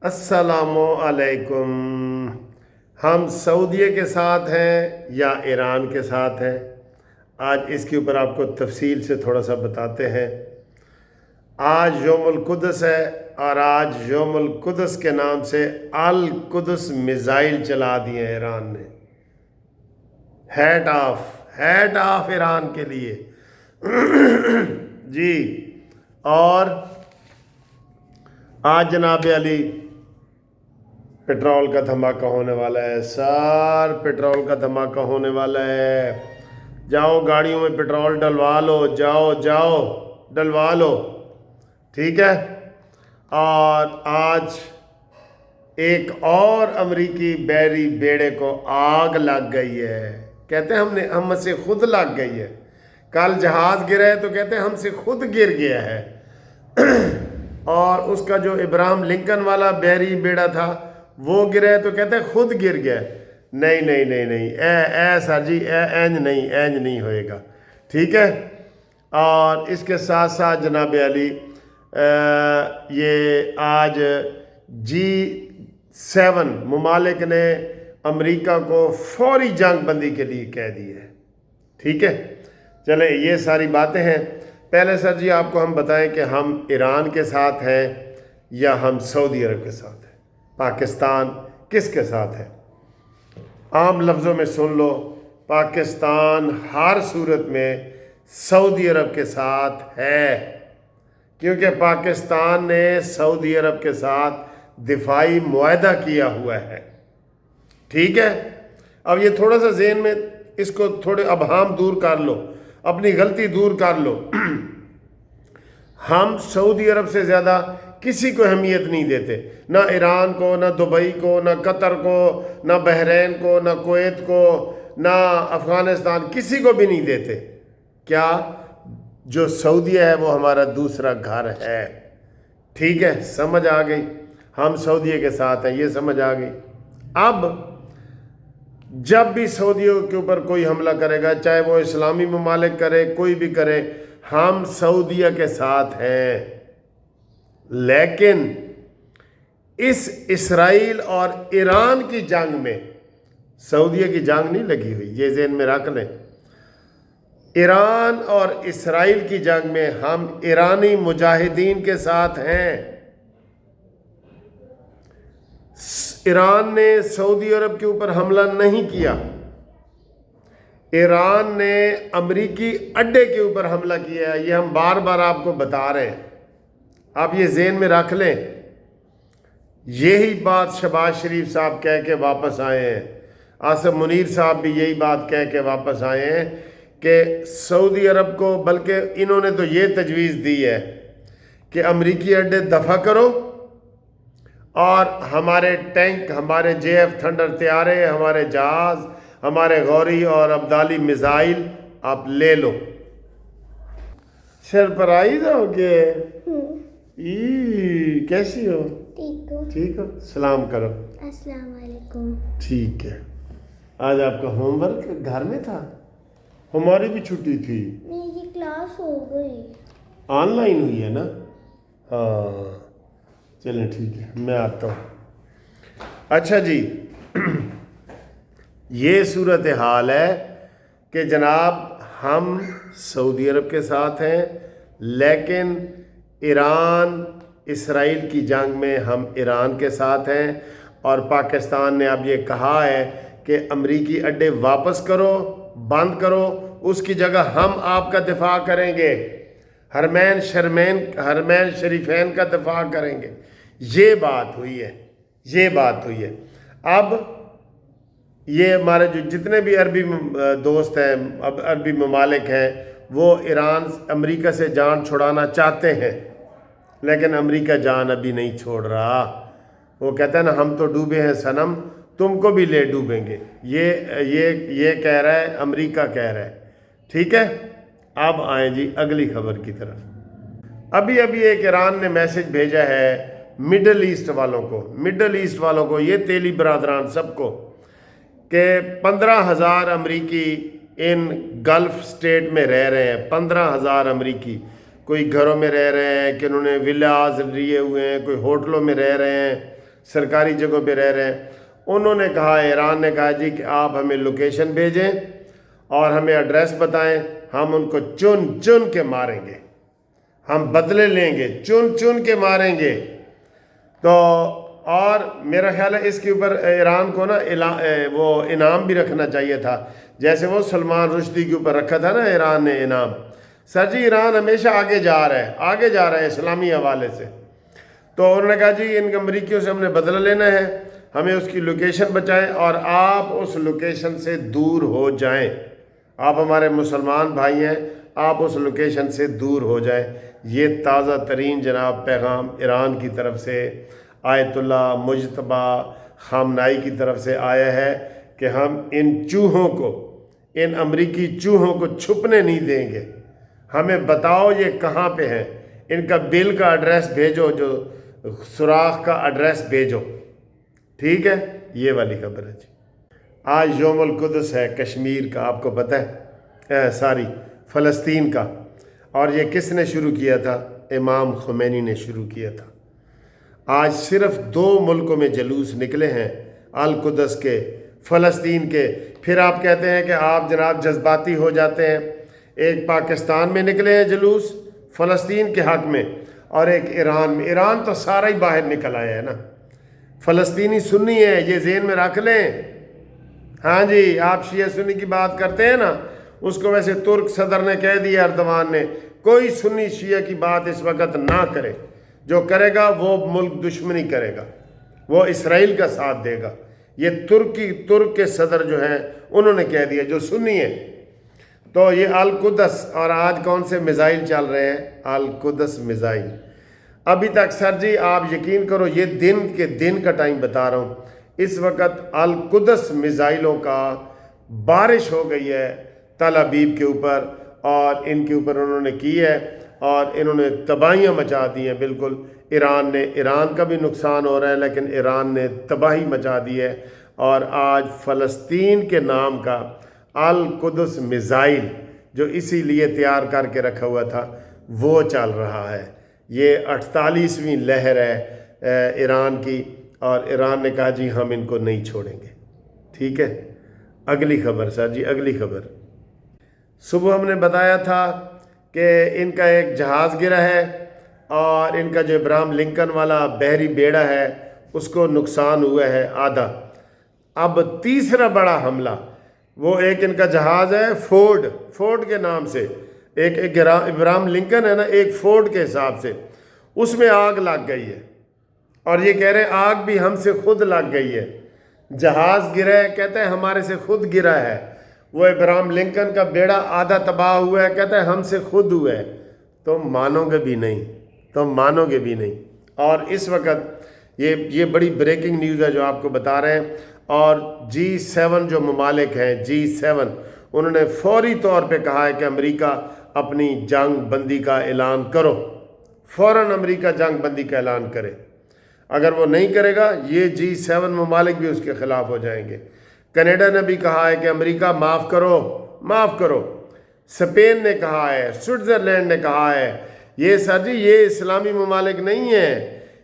अस्सलामु अलैकुम। हम सऊदीया के साथ हैं या ईरान के साथ हैं, आज इसके ऊपर आपको तफसील से थोड़ा सा बताते हैं। आज यौमुल कुद्स है और आज यौमुल कुद्स के नाम से अल कुद्स मिज़ाइल चला दिए हैं ईरान ने। हैट ऑफ ईरान के लिए जी। और आज जनाब अली पेट्रोल का धमाका होने वाला है सर, पेट्रोल का धमाका होने वाला है। जाओ गाड़ियों में पेट्रोल डलवा लो, जाओ डलवा लो, ठीक है। और आज एक और अमरीकी बहरी बेड़े को आग लग गई है, कहते हैं हमसे खुद लग गई है। कल जहाज गिरा है तो कहते हैं हमसे खुद गिर गया है और उसका जो इब्राहिम लिंकन वाला बहरी बेड़ा था वो गिरा है तो कहते हैं खुद गिर गया। नहीं ऐसा जी एंज नहीं होएगा, ठीक है। और इसके साथ साथ जनाब अली ये आज G7 ममालिक ने अमेरिका को फौरी जंग बंदी के लिए कह दिया है, ठीक है। चले ये सारी बातें हैं। पहले सर जी आपको हम बताएं कि हम ईरान के साथ हैं या हम सऊदी अरब के साथ हैं, पाकिस्तान किसके साथ है। आम लफ्ज़ों में सुन लो, पाकिस्तान हर सूरत में सऊदी अरब के साथ है, क्योंकि पाकिस्तान ने सऊदी अरब के साथ दिफाई मुआहदा किया हुआ है, ठीक है। अब ये थोड़ा सा ज़हन में इसको थोड़े अबहाम दूर कर लो, अपनी गलती दूर कर लो। हम सऊदी अरब से ज़्यादा किसी को अहमियत नहीं देते, ना ईरान को, ना दुबई को, ना कतर को, ना बहरीन को, ना कुवैत को, ना अफ़गानिस्तान, किसी को भी नहीं देते। क्या जो सऊदीया है वो हमारा दूसरा घर है, ठीक है। समझ आ गई, हम सऊदीया के साथ हैं, ये समझ आ गई। अब जब भी सऊदियों के ऊपर कोई हमला करेगा, चाहे वो इस्लामी ममालिक करे, कोई भी करे, हम सऊदीया के साथ हैं। लेकिन इस इसराइल और ईरान की जंग में सऊदीया की जंग नहीं लगी हुई, ये ज़हन में रख लें। ईरान और इसराइल की जंग में हम ईरानी मुजाहिदीन के साथ हैं। ईरान ने सऊदी अरब के ऊपर हमला नहीं किया, ईरान ने अमरीकी अड्डे के ऊपर हमला किया है। ये हम बार बार आपको बता रहे हैं, आप ये ज़हन में रख लें। यही बात शहबाज शरीफ साहब कह के वापस आए हैं, आसिफ मुनीर साहब भी यही बात कह के वापस आए हैं कि सऊदी अरब को, बल्कि इन्होंने तो ये तजवीज़ दी है कि अमरीकी अड्डे दफ़ा करो और हमारे टैंक, हमारे JF थंडर तैयारे, हमारे जहाज़, हमारे गौरी और अब्दाली मिज़ाइल आप ले लो। सरप्राइज हो गए। कैसी हो? ठीक हो। सलाम करो। अस्सलाम वालेकुम। ठीक है। आज आपका होमवर्क घर में था, हमारी भी छुट्टी थी। मेरी क्लास हो गई, ऑनलाइन हुई है ना? हाँ चलें ठीक है, मैं आता हूँ। अच्छा जी, ये सूरत हाल है कि जनाब हम सऊदी अरब के साथ हैं, लेकिन ईरान इसराइल की जंग में हम ईरान के साथ हैं। और पाकिस्तान ने अब ये कहा है कि अमरीकी अड्डे वापस करो, बंद करो, उसकी जगह हम आपका दिफा करेंगे, हरमैन शरीफैन का दिफा करेंगे। ये बात हुई है। अब ये हमारे जो जितने भी अरबी दोस्त हैं, अब अरबी ममालिक हैं, वो ईरान अमेरिका से जान छुड़ाना चाहते हैं, लेकिन अमेरिका जान अभी नहीं छोड़ रहा। वो कहता है ना, हम तो डूबे हैं सनम, तुमको भी ले डूबेंगे। ये कह रहा है, अमेरिका कह रहा है, ठीक है। अब आए जी अगली खबर की तरफ। अभी एक ईरान ने मैसेज भेजा है मिडल ईस्ट वालों को, ये तेली बरादरान सबको, कि 15,000 अमरीकी इन गल्फ़ स्टेट में रह रहे हैं। 15,000 अमरीकी कोई घरों में रह रहे हैं, कि उन्होंने विलाज लिए हुए हैं, कोई होटलों में रह रहे हैं, सरकारी जगहों पे रह रहे हैं, उन्होंने कहा, ईरान ने कहा जी कि आप हमें लोकेशन भेजें और हमें एड्रेस बताएं, हम उनको चुन चुन के मारेंगे, हम बदले लेंगे, चुन चुन के मारेंगे। तो और मेरा ख्याल है इसके ऊपर ईरान को ना वो इनाम भी रखना चाहिए था, जैसे वो सलमान रुश्दी के ऊपर रखा था ना ईरान ने इनाम। सर जी ईरान हमेशा आगे जा रहा है, आगे जा रहा है इस्लामी हवाले से। तो उन्होंने कहा जी इन अमरीकियों से हमने बदला लेना है, हमें उसकी लोकेशन बताएं और आप उस लोकेशन से दूर हो जाएं। आप हमारे मुसलमान भाई हैं, आप उस लोकेशन से दूर हो जाएं। ये ताज़ा तरीन जनाब पैगाम ईरान की तरफ से आयतुल्लाह मुज्तबा खामनाई की तरफ से आया है कि हम इन चूहों को, इन अमरीकी चूहों को छुपने नहीं देंगे। हमें बताओ ये कहाँ पे हैं, इनका बिल का एड्रेस भेजो, जो सुराख का एड्रेस भेजो, ठीक है। ये वाली खबर है जी। आज यौमुल कुद्स है कश्मीर का, आपको पता है, सारी फ़लस्तीन का। और ये किसने शुरू किया था? इमाम खुमैनी ने शुरू किया था। आज सिर्फ 2 मुल्कों में जलूस निकले हैं, अल कुद्स के, फ़लस्तीन के। फिर आप कहते हैं कि आप जनाब जज्बाती हो जाते हैं। एक पाकिस्तान में निकले हैं जलूस फ़लस्तीन के हक़ में, और एक ईरान में। ईरान तो सारा ही बाहर निकल आया है ना, फ़लस्तीनी सुन्नी है, ये ज़हन में रख लें। हाँ जी, आप शिया सुन्नी की बात करते हैं ना, उसको वैसे तुर्क सदर ने कह दिया, अर्दवान ने, कोई सुन्नी शिया की बात इस वक्त ना करे। जो करेगा वो मुल्क दुश्मनी करेगा, वो इसराइल का साथ देगा। ये तुर्क के सदर जो हैं उन्होंने कह दिया, जो सुन्नी है। तो ये अल कुद्स, और आज कौन से मिज़ाइल चल रहे हैं? अल कुद्स मिज़ाइल। अभी तक सर जी आप यकीन करो, ये दिन का टाइम बता रहा हूँ, इस वक्त अल कुद्स मिज़ाइलों का बारिश हो गई है तल अबीब के ऊपर, और इनके ऊपर उन्होंने की है, और इन्होंने तबाहियाँ मचा दी हैं। बिल्कुल ईरान का भी नुकसान हो रहा है, लेकिन ईरान ने तबाही मचा दी है। और आज फ़लस्तीन के नाम का अल कुद्स मिज़ाइल, जो इसीलिए तैयार करके रखा हुआ था, वो चल रहा है। ये 48वीं लहर है ईरान की, और ईरान ने कहा जी हम इनको नहीं छोड़ेंगे, ठीक है। अगली खबर सर जी, अगली खबर। सुबह हमने बताया था कि इनका एक जहाज़ गिरा है, और इनका जो इब्राहिम लिंकन वाला बहरी बेड़ा है उसको नुकसान हुआ है आधा। अब तीसरा बड़ा हमला, वो एक इनका जहाज़ है फोर्ड के नाम से, एक इब्राहिम लिंकन है ना, एक फोर्ड के हिसाब से, उसमें आग लग गई है। और ये कह रहे हैं आग भी हमसे खुद लग गई है। जहाज़ गिरा है, कहते हैं हमारे से खुद गिरा है। वो इब्राहिम लिंकन का बेड़ा आधा तबाह हुआ है, कहता है हमसे खुद हुआ है। तुम मानोगे भी नहीं, तुम मानोगे भी नहीं। और इस वक्त ये बड़ी ब्रेकिंग न्यूज़ है जो आपको बता रहे हैं। और G7 जो ममालिक हैं, G7, उन्होंने फौरी तौर पे कहा है कि अमेरिका अपनी जंग बंदी का ऐलान करो, फ़ौरन अमेरिका जंग बंदी का ऐलान करे। अगर वो नहीं करेगा, ये G7 ममालिक भी उसके ख़िलाफ़ हो जाएंगे। कनाडा ने भी कहा है कि अमेरिका माफ़ करो। स्पेन ने कहा है, स्विट्ज़रलैंड ने कहा है। ये सर जी ये इस्लामी ममालिक नहीं है,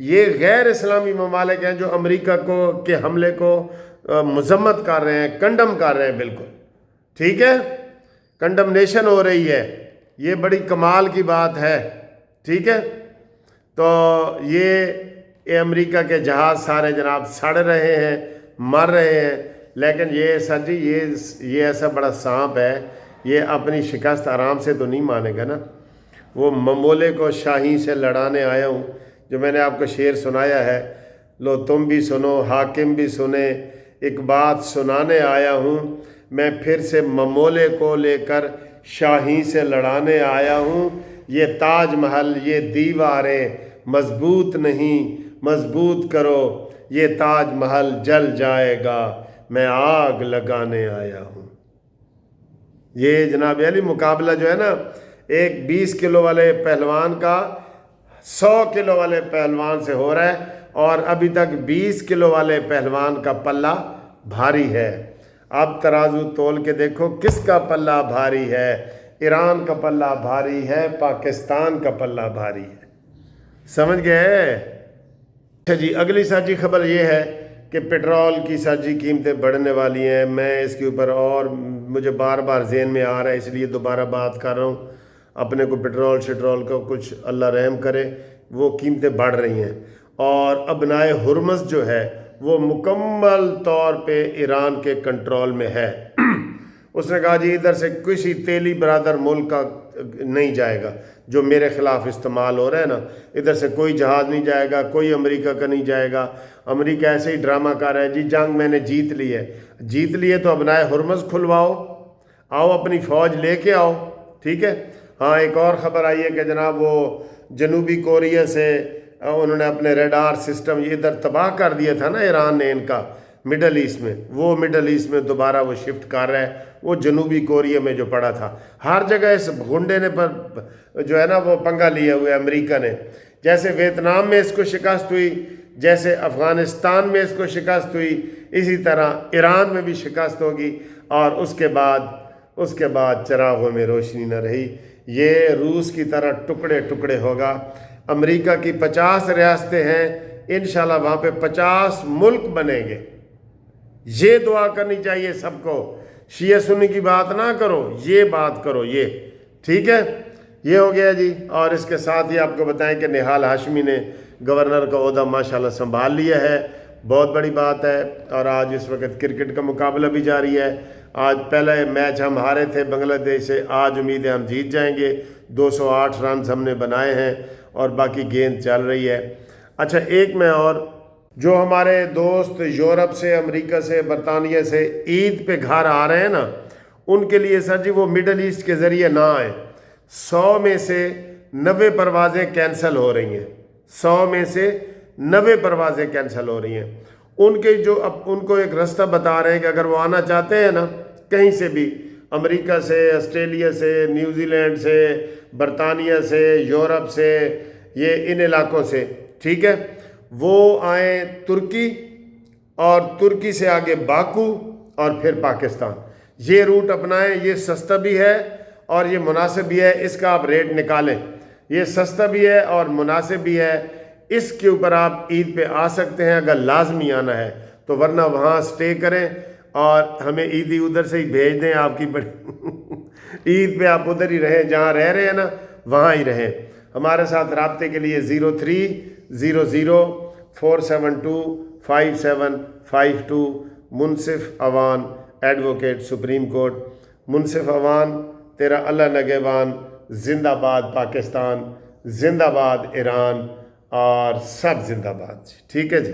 ये गैर इस्लामी ममालिक हैं जो अमेरिका के हमले को मजम्मत कर रहे हैं, कंडम कर रहे हैं। बिल्कुल ठीक है, कंडमनेशन हो रही है, ये बड़ी कमाल की बात है, ठीक है। तो ये अमेरिका के जहाज़ सारे जनाब सड़ रहे हैं, मर रहे हैं। लेकिन ये सर जी ये ऐसा बड़ा सांप है, ये अपनी शिकस्त आराम से तो नहीं मानेगा ना। वो ममोले को शाही से लड़ाने आया हूँ, जो मैंने आपको शेर सुनाया है, लो तुम भी सुनो, हाकिम भी सुने, एक बात सुनाने आया हूँ मैं, फिर से ममोले को लेकर शाही से लड़ाने आया हूँ। ये ताज महल, ये दीवारें मजबूत नहीं, मजबूत करो, ये ताज महल जल जाएगा, मैं आग लगाने आया हूँ। ये जनाब अली मुकाबला जो है ना, एक 20 किलो वाले पहलवान का 100 किलो वाले पहलवान से हो रहा है, और अभी तक 20 किलो वाले पहलवान का पल्ला भारी है। अब तराजू तोल के देखो किसका पल्ला भारी है। ईरान का पल्ला भारी है, पाकिस्तान का पल्ला भारी है। समझ गए? اچھا جی، اگلی ساتھی خبر یہ ہے کہ پیٹرول کی ساتھی قیمتیں بڑھنے والی ہیں. میں اس کے اوپر اور مجھے بار بار ذہن میں آ رہا ہے، اس لیے دوبارہ بات کر رہا ہوں. اپنے کو پیٹرول شٹرول کا کچھ اللہ رحم کرے، وہ قیمتیں بڑھ رہی ہیں. اور ابنائے ہرمز جو ہے وہ مکمل طور پہ ایران کے کنٹرول میں ہے. اس نے کہا جی ادھر سے کسی تیلی برادر ملک کا نہیں جائے گا جو میرے خلاف استعمال ہو رہا ہے نا. ادھر سے کوئی جہاز نہیں جائے گا، کوئی امریکہ کا نہیں جائے گا. امریکہ ایسے ہی ڈرامہ کر رہا ہے جی جنگ میں نے جیت لی ہے. جیت لی ہے تو ابنائے ہرمز کھلواؤ، آؤ اپنی فوج لے کے آؤ. ٹھیک ہے. ہاں، ایک اور خبر آئی ہے کہ جناب وہ جنوبی کوریا سے انہوں نے اپنے ریڈار سسٹم یہ ادھر تباہ کر دیا تھا نا ایران نے ان کا مڈل ایسٹ میں. وہ مڈل ایسٹ میں دوبارہ وہ شفٹ کر رہا ہے، وہ جنوبی کوریا میں جو پڑا تھا. ہر جگہ اس گھنڈے نے پر جو ہے نا وہ پنگا لیا ہوا ہے امریکہ نے. جیسے ویتنام میں اس کو شکست ہوئی، جیسے افغانستان میں اس کو شکست ہوئی، اسی طرح ایران میں بھی شکست ہوگی. اور اس کے بعد چراغوں میں روشنی نہ رہی. یہ روس کی طرح ٹکڑے ٹکڑے ہوگا. امریکہ کی 50 ریاستیں ہیں، انشاءاللہ وہاں پہ 50 ملک بنیں گے. یہ دعا کرنی چاہیے سب کو. شیعہ سنی کی بات نہ کرو، یہ بات کرو یہ. ٹھیک ہے. یہ ہو گیا جی. اور اس کے ساتھ ہی آپ کو بتائیں کہ نہال ہاشمی نے گورنر کا عہدہ ماشاءاللہ سنبھال لیا ہے. بہت بڑی بات ہے. اور آج اس وقت کرکٹ کا مقابلہ بھی جاری ہے. آج پہلا میچ ہم ہارے تھے بنگلہ دیش سے، آج امید ہے ہم جیت جائیں گے. 208 رنز ہم نے بنائے ہیں اور باقی گیند چل رہی ہے. اچھا، ایک میں اور جو ہمارے دوست یورپ سے، امریکہ سے، برطانیہ سے عید پہ گھر آ رہے ہیں نا، ان کے لیے سر جی وہ مڈل ایسٹ کے ذریعے نہ آئیں. 100 میں سے 90 پروازیں کینسل ہو رہی ہیں. 100 میں سے 90 پروازیں کینسل ہو رہی ہیں. ان کے جو اب ان کو ایک راستہ بتا رہے ہیں کہ اگر وہ آنا چاہتے ہیں نا کہیں سے بھی، امریکہ سے، آسٹریلیا سے، نیوزی لینڈ سے، برطانیہ سے، یورپ سے، یہ ان علاقوں سے، ٹھیک ہے، وہ آئیں ترکی، اور ترکی سے آگے باکو اور پھر پاکستان. یہ روٹ اپنائیں. یہ سستا بھی ہے اور یہ مناسب بھی ہے. اس کا آپ ریٹ نکالیں. یہ سستا بھی ہے اور مناسب بھی ہے. اس کے اوپر آپ عید پہ آ سکتے ہیں اگر لازمی آنا ہے تو، ورنہ وہاں سٹے کریں اور ہمیں عیدی ادھر سے ہی بھیج دیں. آپ کی بڑی عید پہ آپ ادھر ہی رہیں، جہاں رہ رہے ہیں نا وہاں ہی رہیں. ہمارے ساتھ رابطے کے لیے 0300 472 5752. منصف اوان ایڈوکیٹ سپریم کورٹ. منصف اوان تیرا اللہ نگہبان. زندہ باد پاکستان، زندہ باد ایران، اور سب زندہ باد. ٹھیک ہے جی.